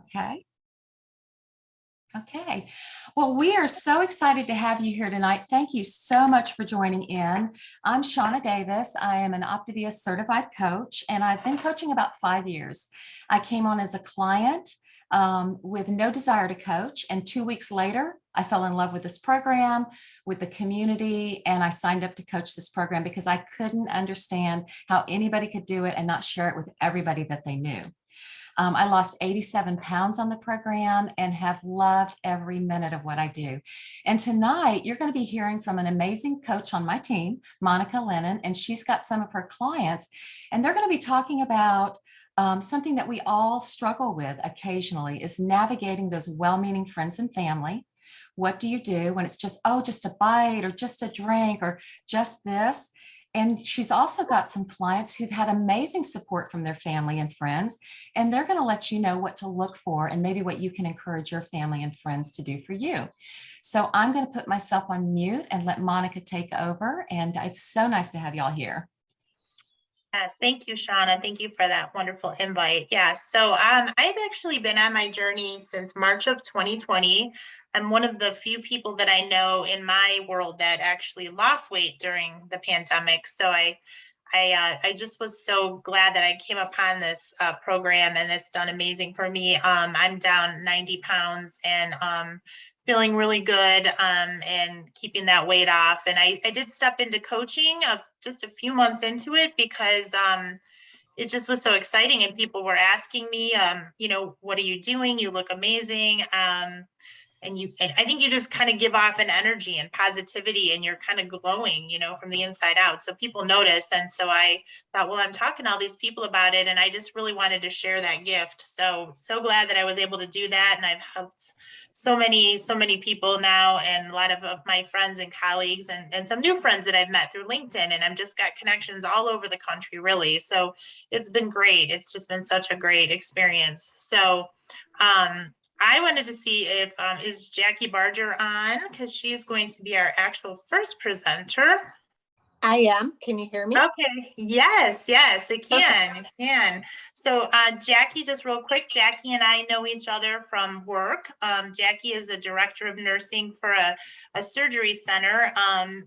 Okay. Okay. Well, we are so excited to have you here tonight. Thank you so much for joining in. I'm Shauna Davis. I am an Optavia certified coach, and I've been coaching about 5 years. I came on as a client with no desire to coach, and 2 weeks later, I fell in love with this program, with the community, and I signed up to coach this program because I couldn't understand how anybody could do it and not share it with everybody that they knew. I lost 87 pounds on the program and have loved every minute of what I do. And tonight, you're going to be hearing from an amazing coach on my team, Monica Lennon, and she's got some of her clients, and they're going to be talking about something that we all struggle with occasionally is navigating those well-meaning friends and family. What do you do when it's just, oh, just a bite or just a drink or just this? And she's also got some clients who've had amazing support from their family and friends, and they're going to let you know what to look for and maybe what you can encourage your family and friends to do for you. So I'm going to put myself on mute and let Monica take over. And it's so nice to have y'all here. Yes, thank you, Shauna. Thank you for that wonderful invite. Yes, so I've actually been on my journey since March of 2020. I'm one of the few people that I know in my world that actually lost weight during the pandemic. So I just was so glad that I came upon this program, and it's done amazing for me. I'm down 90 pounds and feeling really good and keeping that weight off. And I did step into coaching of just a few months into it because it just was so exciting, and people were asking me, what are you doing? You look amazing. And I think you just kind of give off an energy and positivity, and you're kind of glowing, from the inside out, so people notice. And so I thought, well, I'm talking to all these people about it, and I just really wanted to share that gift. So glad that I was able to do that, and I've helped so many people now, and a lot of my friends and colleagues, and some new friends that I've met through LinkedIn, and I've just got connections all over the country, really. So it's been great. It's just been such a great experience. So I wanted to see if is Jackie Barger on, because she's going to be our actual first presenter. I am. Can you hear me? Okay. Yes, it Perfect. can. It can. So Jackie, just real quick, Jackie and I know each other from work. Jackie is a director of nursing for a surgery center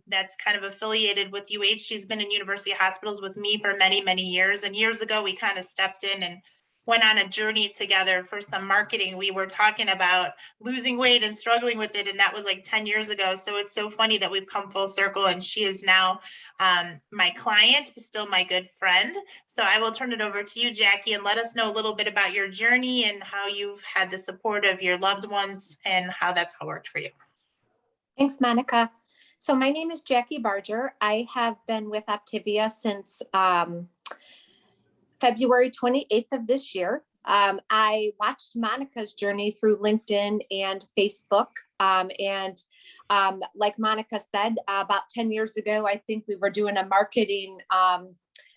that's kind of affiliated with UH. She's been in university hospitals with me for many, many years. And years ago, we kind of stepped in and went on a journey together for some marketing. We were talking about losing weight and struggling with it, and that was like 10 years ago. So it's so funny that we've come full circle, and she is now my client, still my good friend. So I will turn it over to you, Jackie, and let us know a little bit about your journey and how you've had the support of your loved ones and how that's all worked for you. Thanks, Monica. So my name is Jackie Barger. I have been with Optavia since February 28th of this year. I watched Monica's journey through LinkedIn and Facebook. Like Monica said, about 10 years ago, I think we were doing a marketing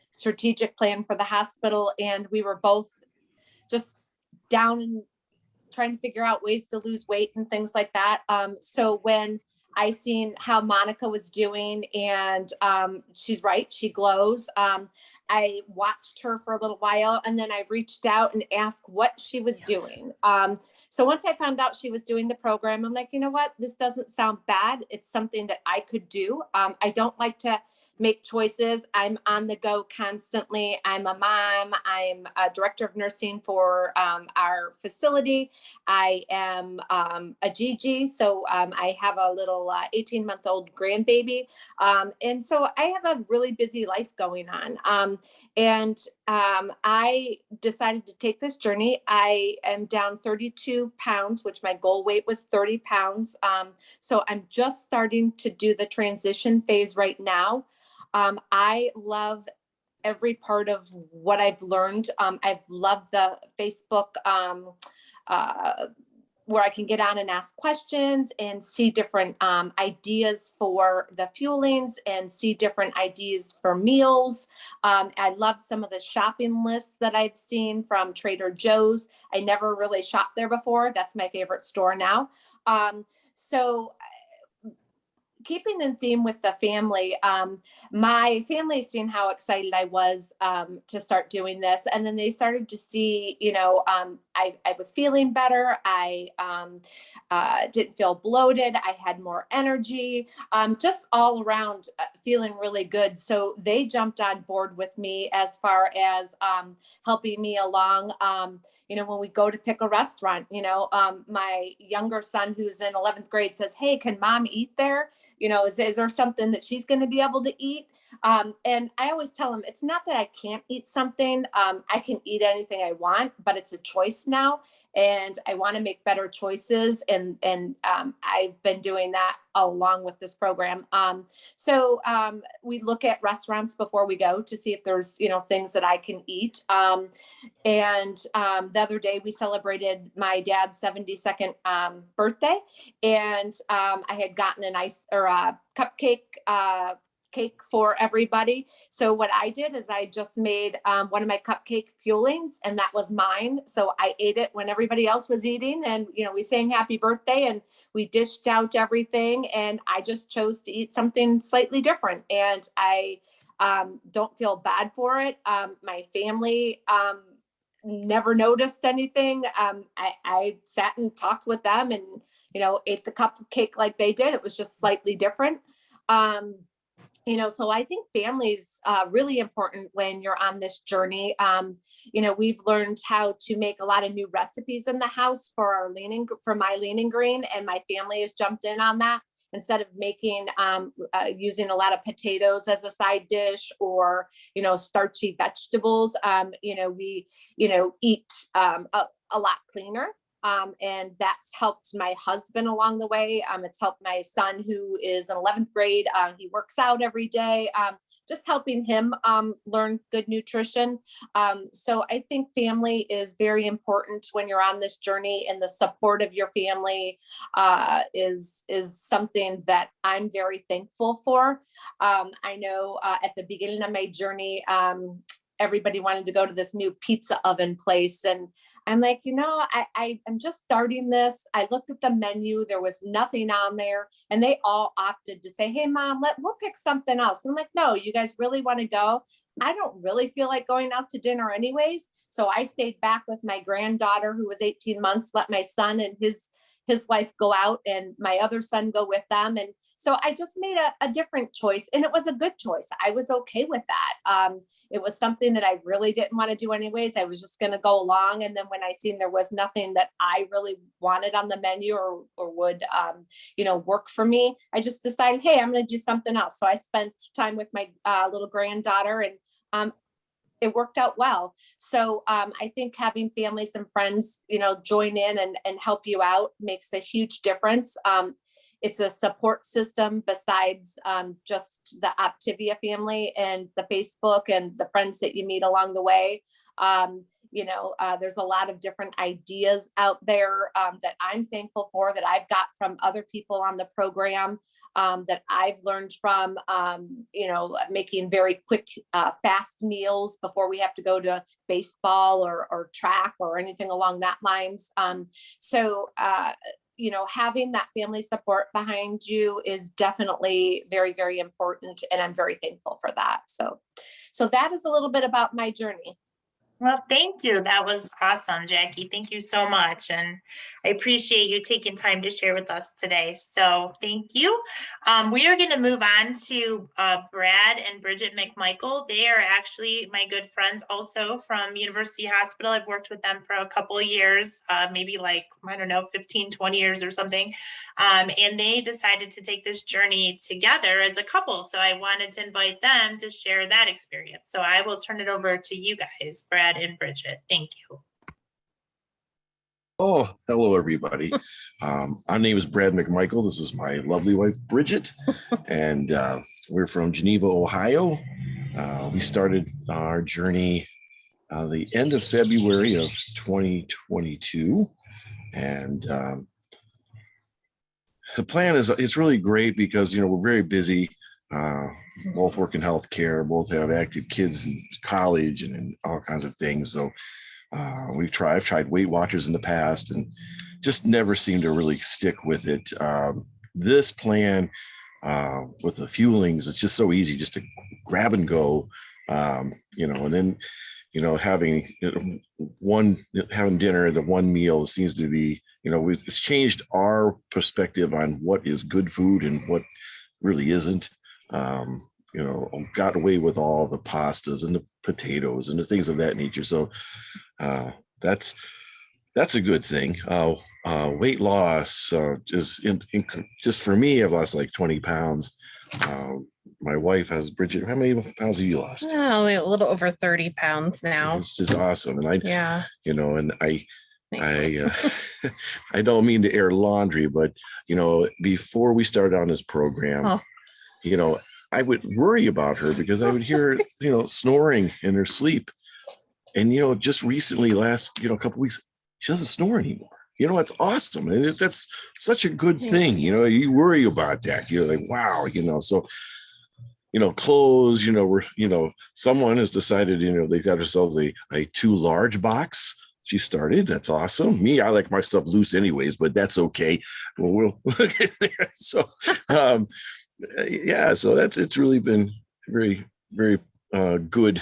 strategic plan for the hospital, and we were both just down and trying to figure out ways to lose weight and things like that. So when I seen how Monica was doing, and she's right, she glows. I watched her for a little while, and then I reached out and asked what she was doing. So once I found out she was doing the program, I'm like, you know what, this doesn't sound bad. It's something that I could do. I don't like to make choices. I'm on the go constantly. I'm a mom. I'm a director of nursing for our facility. I am a GG, so I have a little 18-month-old grandbaby. And so I have a really busy life going on. I decided to take this journey. I am down 32 pounds, which my goal weight was 30 pounds. So I'm just starting to do the transition phase right now. I love every part of what I've learned. I've loved the Facebook where I can get on and ask questions and see different ideas for the fuelings and see different ideas for meals. I love some of the shopping lists that I've seen from Trader Joe's. I never really shopped there before. That's my favorite store now. So keeping in theme with the family, my family seen how excited I was to start doing this. And then they started to see, I was feeling better. I didn't feel bloated. I had more energy, just all around feeling really good. So they jumped on board with me as far as helping me along. When we go to pick a restaurant, my younger son who's in 11th grade says, "Hey, can mom eat there? Is there something that she's going to be able to eat?" And I always tell him, it's not that I can't eat something. I can eat anything I want, but it's a choice now. And I want to make better choices. And I've been doing that along with this program. So we look at restaurants before we go to see if there's, things that I can eat. And the other day we celebrated my dad's 72nd birthday. And I had gotten a cupcake cake for everybody. So what I did is I just made one of my cupcake fuelings, and that was mine. So I ate it when everybody else was eating, and we sang happy birthday and we dished out everything, and I just chose to eat something slightly different, and I don't feel bad for it. My family never noticed anything. I sat and talked with them and ate the cupcake like they did. It was just slightly different. So I think family's really important when you're on this journey. We've learned how to make a lot of new recipes in the house for my lean and green, and my family has jumped in on that. Instead of making using a lot of potatoes as a side dish or starchy vegetables, we eat a lot cleaner. And that's helped my husband along the way. It's helped my son who is in 11th grade. He works out every day, just helping him learn good nutrition. So I think family is very important when you're on this journey, and the support of your family is something that I'm very thankful for. I know at the beginning of my journey, everybody wanted to go to this new pizza oven place. And I'm like, I'm just starting this. I looked at the menu, there was nothing on there. And they all opted to say, "Hey mom, we'll pick something else." And I'm like, "No, you guys really want to go? I don't really feel like going out to dinner anyways." So I stayed back with my granddaughter who was 18 months, let my son and his wife go out and my other son go with them. And so I just made a different choice, and it was a good choice. I was okay with that. It was something that I really didn't want to do anyways. I was just going to go along. And then when I seen there was nothing that I really wanted on the menu or would, work for me, I just decided, hey, I'm going to do something else. So I spent time with my little granddaughter, and it worked out well. So I think having families and friends, join in and help you out makes a huge difference. It's a support system besides just the Optivia family and the Facebook and the friends that you meet along the way. There's a lot of different ideas out there that I'm thankful for, that I've got from other people on the program, that I've learned from, making very quick, fast meals before we have to go to baseball or track or anything along that lines. Having that family support behind you is definitely very, very important. And I'm very thankful for that. So that is a little bit about my journey. Well, thank you. That was awesome, Jackie. Thank you so much. And I appreciate you taking time to share with us today. So thank you. We are going to move on to Brad and Bridget McMichael. They are actually my good friends also from University Hospital. I've worked with them for a couple of years, maybe 15, 20 years or something. And they decided to take this journey together as a couple. So I wanted to invite them to share that experience. So I will turn it over to you guys, Brad and Bridget. Thank you. Oh, hello, everybody. My name is Brad McMichael. This is my lovely wife, Bridget, and we're from Geneva, Ohio. We started our journey the end of February of 2022, and the plan is really great because we're very busy. Both work in healthcare, both have active kids in college and in all kinds of things. So I've tried Weight Watchers in the past and just never seemed to really stick with it. This plan with the fuelings, it's just so easy just to grab and go, and then, having having dinner, the one meal seems to be, it's changed our perspective on what is good food and what really isn't. Got away with all the pastas and the potatoes and the things of that nature. So that's a good thing. Weight loss, just for me, I've lost like 20 pounds. My wife has, Bridget, how many pounds have you lost? Oh, a little over 30 pounds now. It's just awesome. And Yeah. And Thanks. I don't mean to air laundry, but, before we started on this program, I would worry about her because I would hear, snoring in her sleep. And, just recently, last, couple weeks, she doesn't snore anymore. It's awesome. And that's such a good thing. You worry about that. You're like, wow, so, clothes, someone has decided, they've got themselves a too large box. She started. That's awesome. Me, I like my stuff loose anyways, but that's okay. We'll get there. So, so it's really been very, very good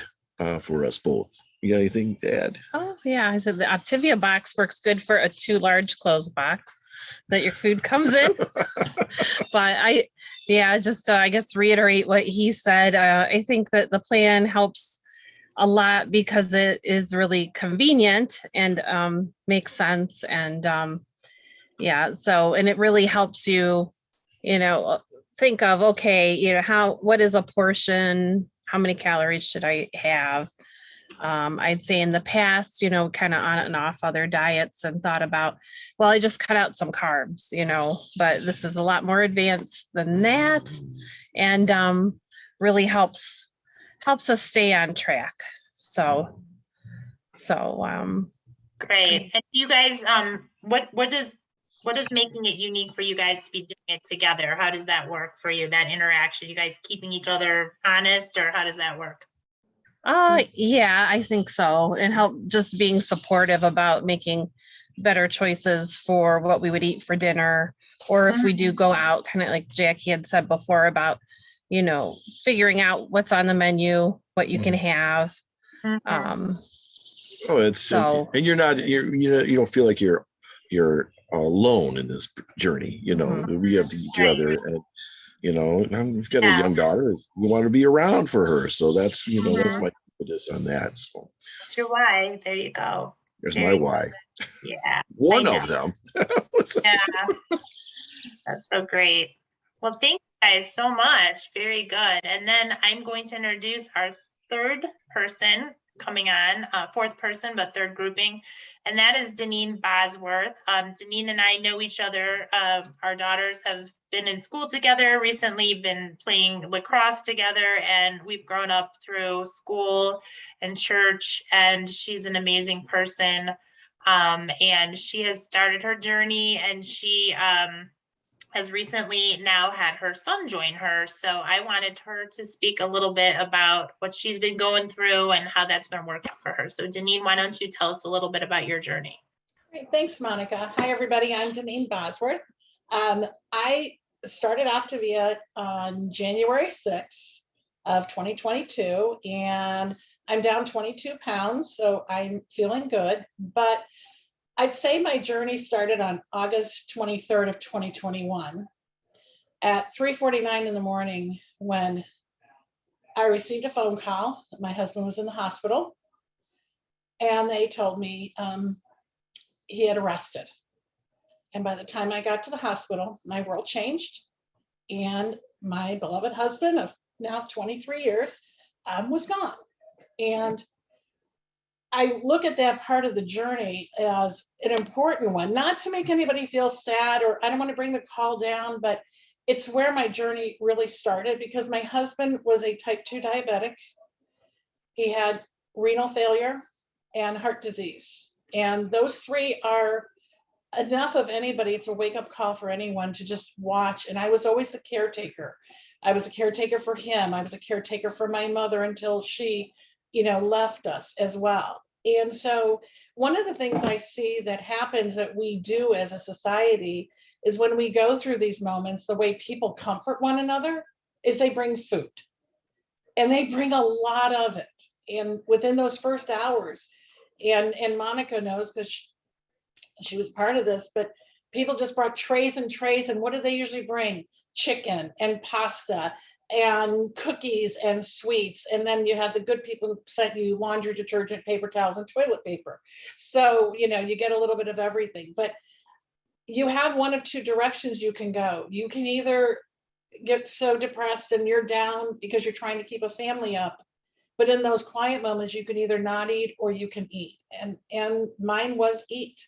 for us both. You got anything to add? Oh, yeah. I said the Optivia box works good for a too large clothes box that your food comes in. But I guess reiterate what he said. I think that the plan helps a lot because it is really convenient and makes sense. And and it really helps you, think of, okay, what is a portion? How many calories should I have? I'd say in the past, kind of on and off other diets and thought about, well, I just cut out some carbs, but this is a lot more advanced than that, and really helps us stay on track. So Great. And you guys, what is making it unique for you guys to be doing it together? How does that work for you, that interaction? You guys keeping each other honest, or how does that work? Yeah, I think so. And help just being supportive about making better choices for what we would eat for dinner, or if we do go out, kind of like Jackie had said before about, figuring out what's on the menu, what you can have. It's so, and you don't feel like you're alone in this journey. We have each other, and and we've got a young daughter. We want to be around for her, so that's that's my impetus on that. So that's your why. There you go. There's my why. Yeah, one of them. Yeah, that's so great. Well, thank you guys so much. Very good. And then I'm going to introduce our third person coming on, fourth person, but third grouping, and that is Deneen Bosworth. Deneen and I know each other. Our daughters have been in school together recently, been playing lacrosse together, and we've grown up through school and church, and she's an amazing person. And she has started her journey, and she has recently now had her son join her. So I wanted her to speak a little bit about what she's been going through and how that's been working for her. So Deneen, why don't you tell us a little bit about your journey? Great. Thanks, Monica. Hi, everybody. I'm Deneen Bosworth. I started Optivia on January 6th of 2022, and I'm down 22 pounds, so I'm feeling good. But I'd say my journey started on August 23rd of 2021 at 3:49 in the morning, when I received a phone call that my husband was in the hospital, and they told me he had arrested. And by the time I got to the hospital, my world changed, and my beloved husband of now 23 years was gone. And I look at that part of the journey as an important one, not to make anybody feel sad, or I don't want to bring the call down, but it's where my journey really started, because my husband was a type 2 diabetic. He had renal failure and heart disease. And those three are enough of anybody. It's a wake-up call for anyone to just watch. And I was always the caretaker. I was a caretaker for him. I was a caretaker for my mother until she left us as well. And so one of the things I see that happens that we do as a society is when we go through these moments, the way people comfort one another is they bring food, and they bring a lot of it. And within those first hours, and Monica knows because she was part of this, but people just brought trays and trays. And what do they usually bring? Chicken and pasta and cookies and sweets. And then you have the good people who sent you laundry detergent, paper towels, and toilet paper. So, you know, you get a little bit of everything, but you have one of two directions you can go. You can either get so depressed and you're down because you're trying to keep a family up. But in those quiet moments, you can either not eat or you can eat. And mine was eat.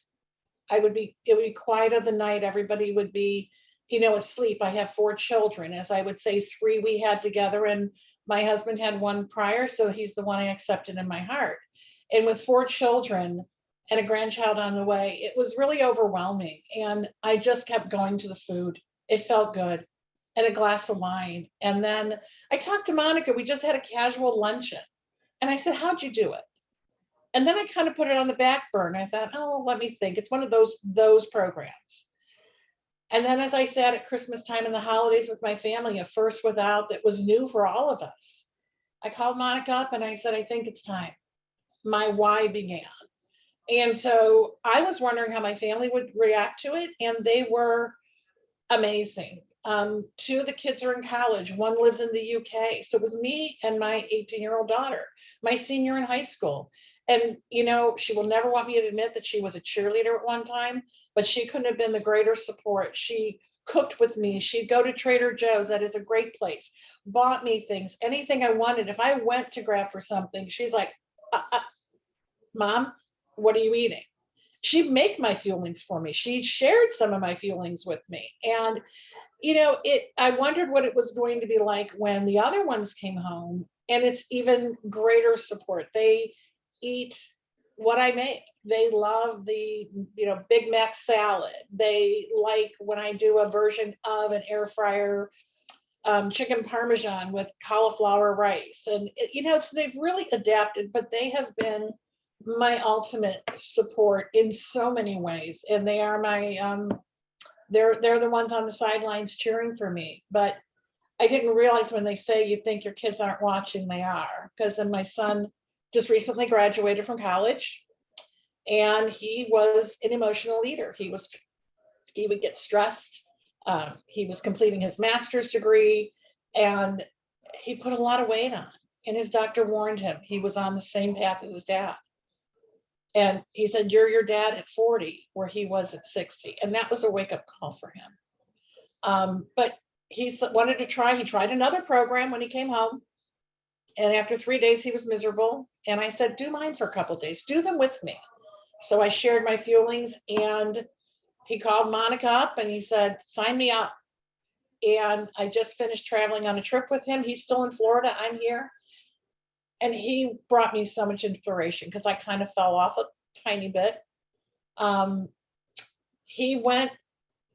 It would be quiet of the night. Everybody would be, you know, asleep. I have 4 children. As I would say, 3 we had together, and my husband had 1 prior. So he's the one I accepted in my heart. And with 4 children and a grandchild on the way, it was really overwhelming. And I just kept going to the food. It felt good. And a glass of wine. And then I talked to Monica. We just had a casual luncheon. And I said, how'd you do it? And then I kind of put it on the back burner. I thought, oh, let me think. It's one of those programs. And then as I sat at Christmas time and the holidays with my family, a first without that was new for all of us, I called Monica up and I said, I think it's time. My why began. And so I was wondering how my family would react to it. And they were amazing. 2 of the kids are in college. 1 lives in the UK. So it was me and my 18-year-old daughter, my senior in high school. And, you know, she will never want me to admit that she was a cheerleader at one time, but she couldn't have been the greater support. She cooked with me. She'd go to Trader Joe's. That is a great place. Bought me things, anything I wanted. If I went to grab for something, she's like, Mom, what are you eating? She'd make my feelings for me. She shared some of my feelings with me. And, you know, I wondered what it was going to be like when the other ones came home, and it's even greater support. They eat what I make. They love the, you know, Big Mac salad. They like when I do a version of an air fryer chicken Parmesan with cauliflower rice. And, you know, they've really adapted, but they have been my ultimate support in so many ways. And they are my, they're the ones on the sidelines cheering for me. But I didn't realize when they say you think your kids aren't watching, they are. Because then my son just recently graduated from college, and he was an emotional leader. He would get stressed. He was completing his master's degree, and he put a lot of weight on. And his doctor warned him he was on the same path as his dad. And he said, you're your dad at 40, where he was at 60. And that was a wake-up call for him. But he wanted to try. He tried another program when he came home. And after 3 days, he was miserable. And I said, do mine for a couple of days. Do them with me. So I shared my feelings, and he called Monica up and he said, sign me up. And I just finished traveling on a trip with him. He's still in Florida. I'm here. And he brought me so much inspiration because I kind of fell off a tiny bit. He went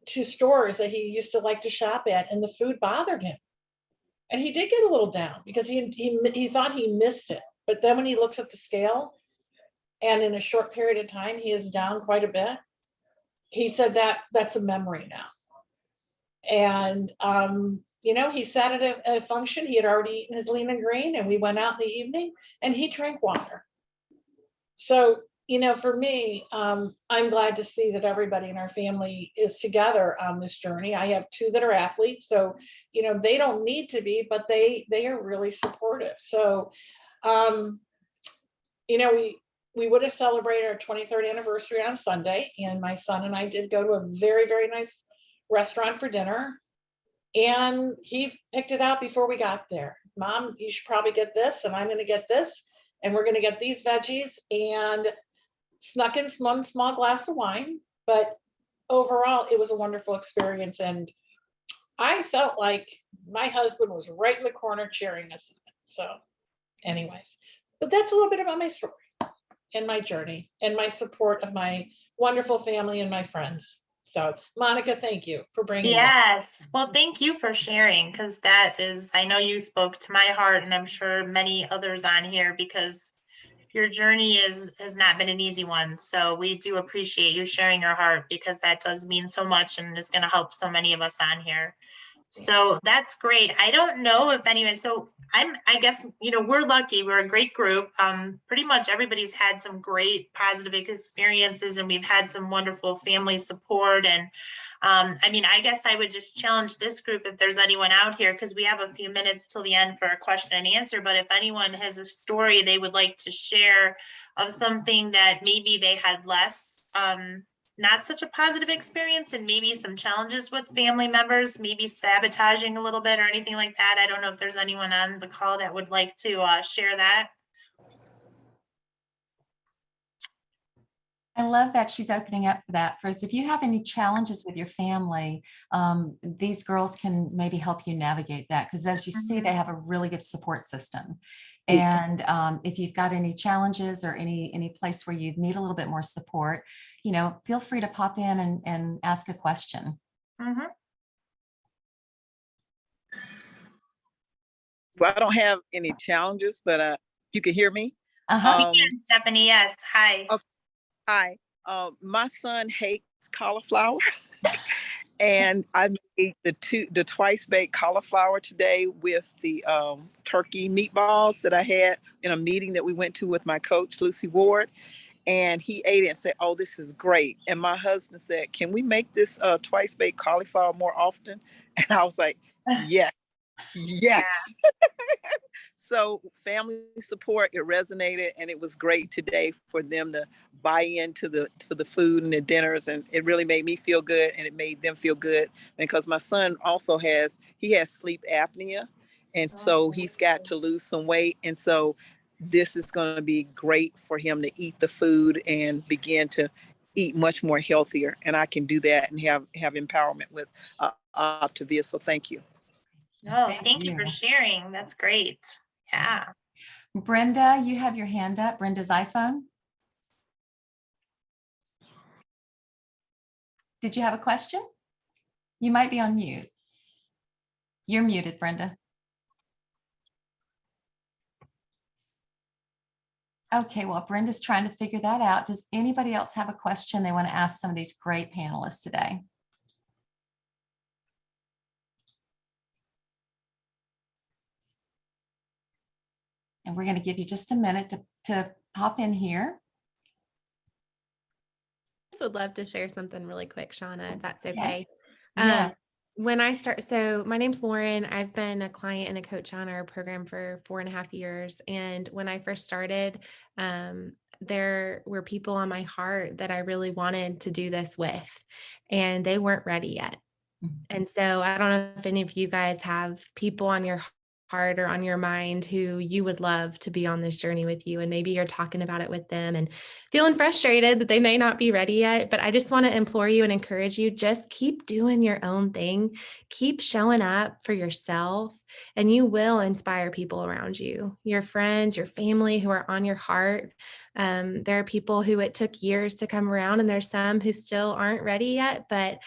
to stores that he used to like to shop at, and the food bothered him. And he did get a little down because he thought he missed it. But then when he looks at the scale, and in a short period of time, he is down quite a bit. He said that's a memory now. And, you know, he sat at a function. He had already eaten his lean and green, and we went out in the evening and he drank water. So, you know, for me, I'm glad to see that everybody in our family is together on this journey. I have 2 that are athletes, so, you know, they don't need to be, but they are really supportive. So, you know, we would have celebrated our 23rd anniversary on Sunday, and my son and I did go to a very, very nice restaurant for dinner. And he picked it out before we got there. Mom, you should probably get this, and I'm going to get this, and we're going to get these veggies, and snuck in one small glass of wine. But overall, it was a wonderful experience. And I felt like my husband was right in the corner cheering us. So anyways, but that's a little bit about my story and my journey and my support of my wonderful family and my friends. So Monica, thank you for bringing that. Yes. Well, thank you for sharing, because that is, I know you spoke to my heart, and I'm sure many others on here, because your journey has not been an easy one. So we do appreciate you sharing your heart, because that does mean so much and is going to help so many of us on here. So that's great. I don't know if anyone, so I guess, we're lucky. We're a great group. Pretty much everybody's had some great positive experiences, and we've had some wonderful family support. And I guess I would just challenge this group if there's anyone out here, because we have a few minutes till the end for a question and answer. But if anyone has a story they would like to share of something that maybe they had less, not such a positive experience, and maybe some challenges with family members, maybe sabotaging a little bit or anything like that. I don't know if there's anyone on the call that would like to share that. I love that she's opening up for that. Fritz, if you have any challenges with your family, these girls can maybe help you navigate that, because as you see, they have a really good support system. And if you've got any challenges or any place where you need a little bit more support, feel free to pop in and ask a question. Mhm. Well, I don't have any challenges, but you can hear me. Uh-huh. Stephanie, yes. Hi. Okay. Hi. My son hates cauliflower, and I made the twice baked cauliflower today with the turkey meatballs that I had in a meeting that we went to with my coach, Lucy Ward. And he ate it and said, "Oh, this is great." And my husband said, "Can we make this twice baked cauliflower more often?" And I was like, "Yes, yes." So family support, it resonated, and it was great today for them to buy into the food and the dinners, and it really made me feel good, and it made them feel good, because my son also has sleep apnea, and so he's got to lose some weight, and so this is going to be great for him to eat the food and begin to eat much more healthier, and I can do that and have empowerment with Optavia. So thank you. No, thank you for sharing. That's great. Yeah. Brenda, you have your hand up. Brenda's iPhone. Did you have a question? You might be on mute. You're muted, Brenda. Okay, well, Brenda's trying to figure that out. Does anybody else have a question they want to ask some of these great panelists today? And we're going to give you just a minute to pop in here. I would love to share something really quick, Shauna, if that's Yeah. okay. Yeah. When I start, so my name's Lauren. I've been a client and a coach on our program for 4.5 years. And when I first started, there were people on my heart that I really wanted to do this with, and they weren't ready yet. And so I don't know if any of you guys have people on your heart or on your mind who you would love to be on this journey with you. And maybe you're talking about it with them and feeling frustrated that they may not be ready yet. But I just want to implore you and encourage you, just keep doing your own thing. Keep showing up for yourself, and you will inspire people around you, your friends, your family who are on your heart. There are people who it took years to come around, and there's some who still aren't ready yet, but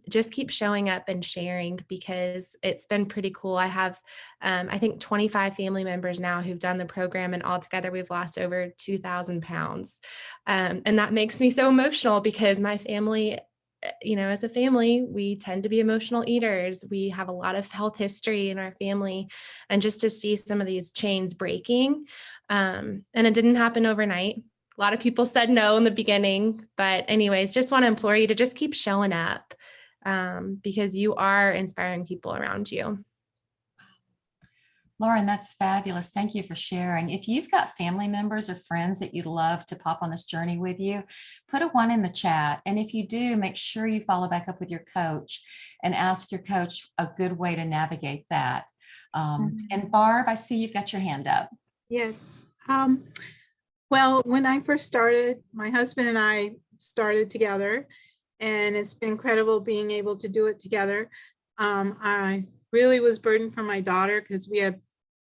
just keep showing up and sharing, because it's been pretty cool. I have, I think 25 family members now who've done the program, and altogether we've lost over 2,000 pounds. And that makes me so emotional, because my family, as a family, we tend to be emotional eaters. We have a lot of health history in our family, and just to see some of these chains breaking, and it didn't happen overnight. A lot of people said no in the beginning, but anyways, just want to implore you to just keep showing up, because you are inspiring people around you. Lauren, that's fabulous. Thank you for sharing. If you've got family members or friends that you'd love to pop on this journey with you, put a 1 in the chat. And if you do, make sure you follow back up with your coach and ask your coach a good way to navigate that. And Barb, I see you've got your hand up. Yes. Well, when I first started, my husband and I started together, and it's been incredible being able to do it together. I really was burdened for my daughter, because we have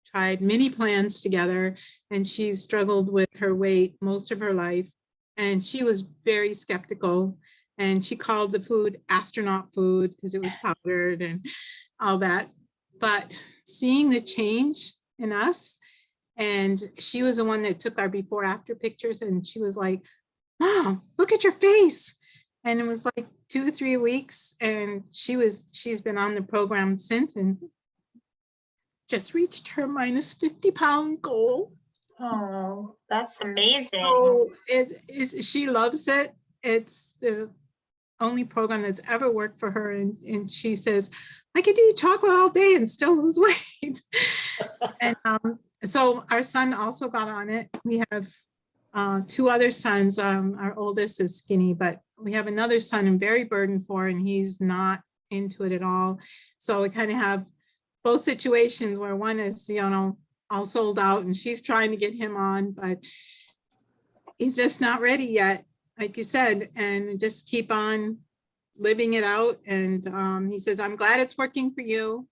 tried many plans together, and she's struggled with her weight most of her life. And she was very skeptical, and she called the food astronaut food because it was powdered and all that. But seeing the change in us, and she was the one that took our before after pictures, and she was like, "Mom, look at your face." And it was like 2 or 3 weeks, and she's been on the program since and just reached her minus 50-pound goal. Oh, that's amazing. So she loves it. It's the only program that's ever worked for her. And she says, I could eat chocolate all day and still lose weight. And so our son also got on it. We have 2 other sons. Our oldest is skinny, but we have another son I'm very burdened for, and he's not into it at all. So we kind of have both situations where one is, all sold out and she's trying to get him on, but he's just not ready yet, like you said, and just keep on living it out. And he says, I'm glad it's working for you.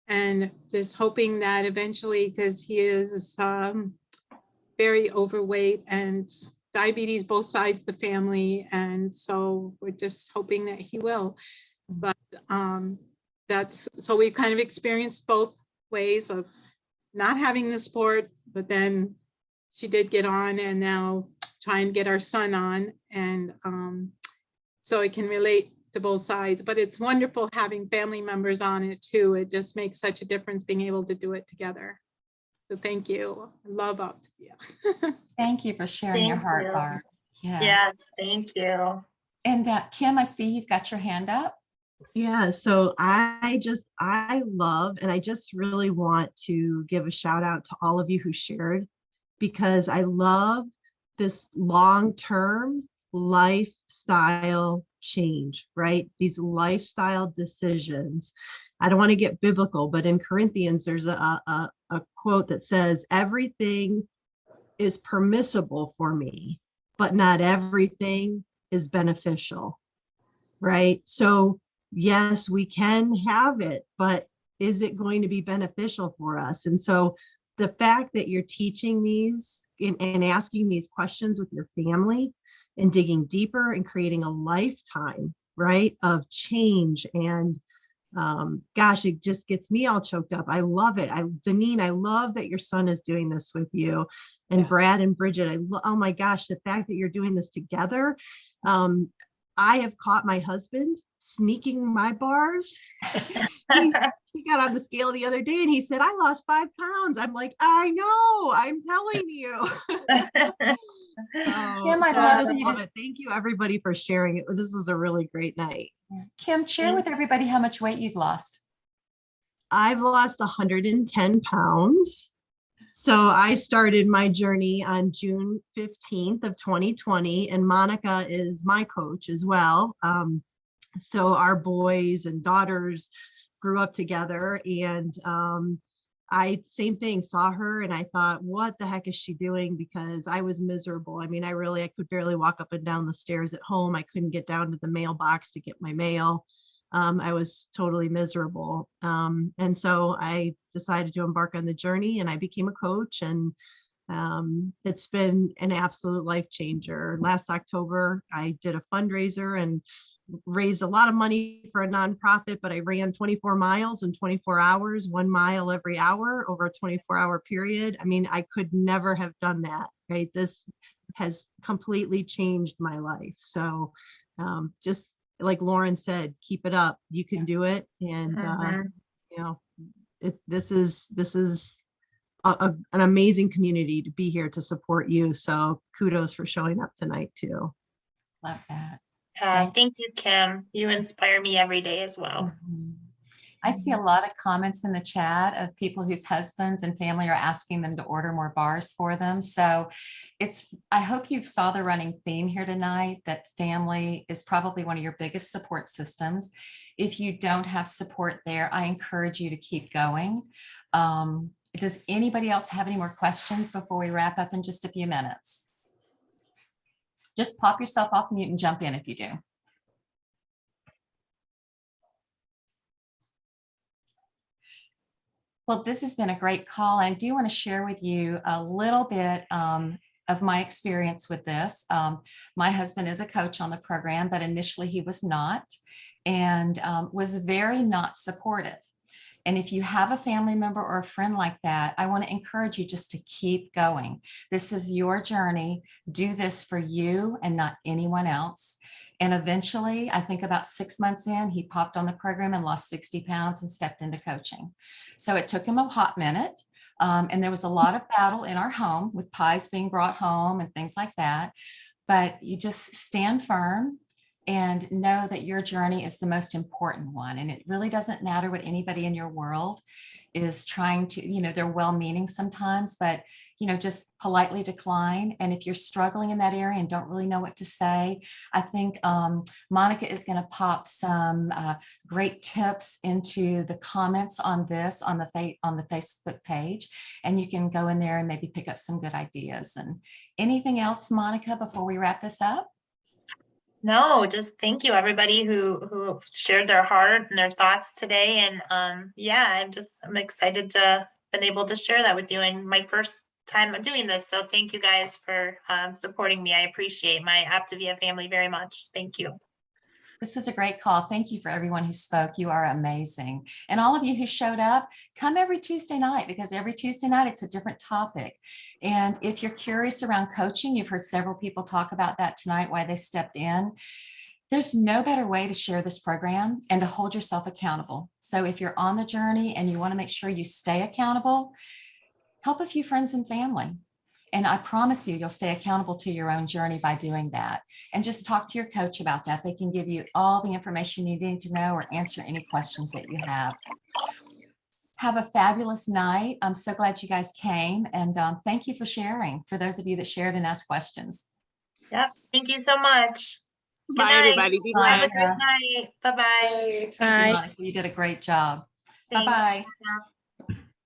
And just hoping that eventually, because he is very overweight and diabetes, both sides of the family. And so we're just hoping that he will. But so we've kind of experienced both ways of not having the sport, but then she did get on, and now trying to get our son on. And so it can relate to both sides, but it's wonderful having family members on it too. It just makes such a difference being able to do it together. So thank you. I love Optavia. Thank you for sharing your Thank heart, you. Barb. Yes. Yes, thank you. And Kim, I see you've got your hand up. Yeah, so I love, and I just really want to give a shout out to all of you who shared, because I love this long-term lifestyle change, right? These lifestyle decisions. I don't want to get biblical, but in Corinthians, there's a quote that says, everything is permissible for me, but not everything is beneficial, right? So yes, we can have it, but is it going to be beneficial for us? And so the fact that you're teaching these and asking these questions with your family and digging deeper and creating a lifetime, right, of change. And gosh, it just gets me all choked up. I love it. Deneen, I love that your son is doing this with you. And Brad and Bridget, oh my gosh, the fact that you're doing this together. I have caught my husband sneaking my bars. He got on the scale the other day and he said, I lost 5 pounds. I'm like, I know, I'm telling you. Kim, I'd I love for you love to, it. Thank you everybody for sharing it. This was a really great night. Kim, share with everybody how much weight you've lost. I've lost 110 pounds. So I started my journey on June 15th of 2020, and Monica is my coach as well. So our boys and daughters grew up together, and same thing, saw her and I thought, what the heck is she doing? Because I was miserable. I mean, I could barely walk up and down the stairs at home. I couldn't get down to the mailbox to get my mail. I was totally miserable. And so I decided to embark on the journey, and I became a coach, and it's been an absolute life changer. Last October, I did a fundraiser and raised a lot of money for a nonprofit, but I ran 24 miles in 24 hours, 1 mile every hour over a 24-hour period. I mean, I could never have done that, right? This has completely changed my life. So just like Lauren said, keep it up. You can do it. And, this is an amazing community to be here to support you. So kudos for showing up tonight too. Love that. Thank you, Kim. You inspire me every day as well. I see a lot of comments in the chat of people whose husbands and family are asking them to order more bars for them. So I hope you saw the running theme here tonight, that family is probably one of your biggest support systems. If you don't have support there, I encourage you to keep going. Does anybody else have any more questions before we wrap up in just a few minutes? Just pop yourself off mute and jump in if you do. Well, this has been a great call. I do want to share with you a little bit of my experience with this. My husband is a coach on the program, but initially he was not, and was very not supportive. And if you have a family member or a friend like that, I want to encourage you just to keep going. This is your journey. Do this for you and not anyone else. And eventually, I think about 6 months in, he popped on the program and lost 60 pounds and stepped into coaching. So it took him a hot minute. And there was a lot of battle in our home with pies being brought home and things like that. But you just stand firm and know that your journey is the most important one. And it really doesn't matter what anybody in your world is trying to, they're well-meaning sometimes, but, just politely decline. And if you're struggling in that area and don't really know what to say, I think Monica is going to pop some great tips into the comments on this on the Facebook page. And you can go in there and maybe pick up some good ideas. And anything else, Monica, before we wrap this up? No, just thank you everybody who shared their heart and their thoughts today. And yeah, I'm excited to been able to share that with you in my first time doing this. So thank you guys for supporting me. I appreciate my Optavia family very much. Thank you. This was a great call. Thank you for everyone who spoke. You are amazing. And all of you who showed up, come every Tuesday night, because every Tuesday night it's a different topic. And if you're curious around coaching, you've heard several people talk about that tonight, why they stepped in. There's no better way to share this program and to hold yourself accountable. So if you're on the journey and you want to make sure you stay accountable, help a few friends and family. And I promise you'll stay accountable to your own journey by doing that. And just talk to your coach about that. They can give you all the information you need to know or answer any questions that you have. Have a fabulous night. I'm so glad you guys came. And thank you for sharing, for those of you that shared and asked questions. Yep. Thank you so much. Good Bye, night. everybody. Be Bye. Have a great night. Bye-bye. Thank you, Monica. You did a great job. Thanks. Bye-bye.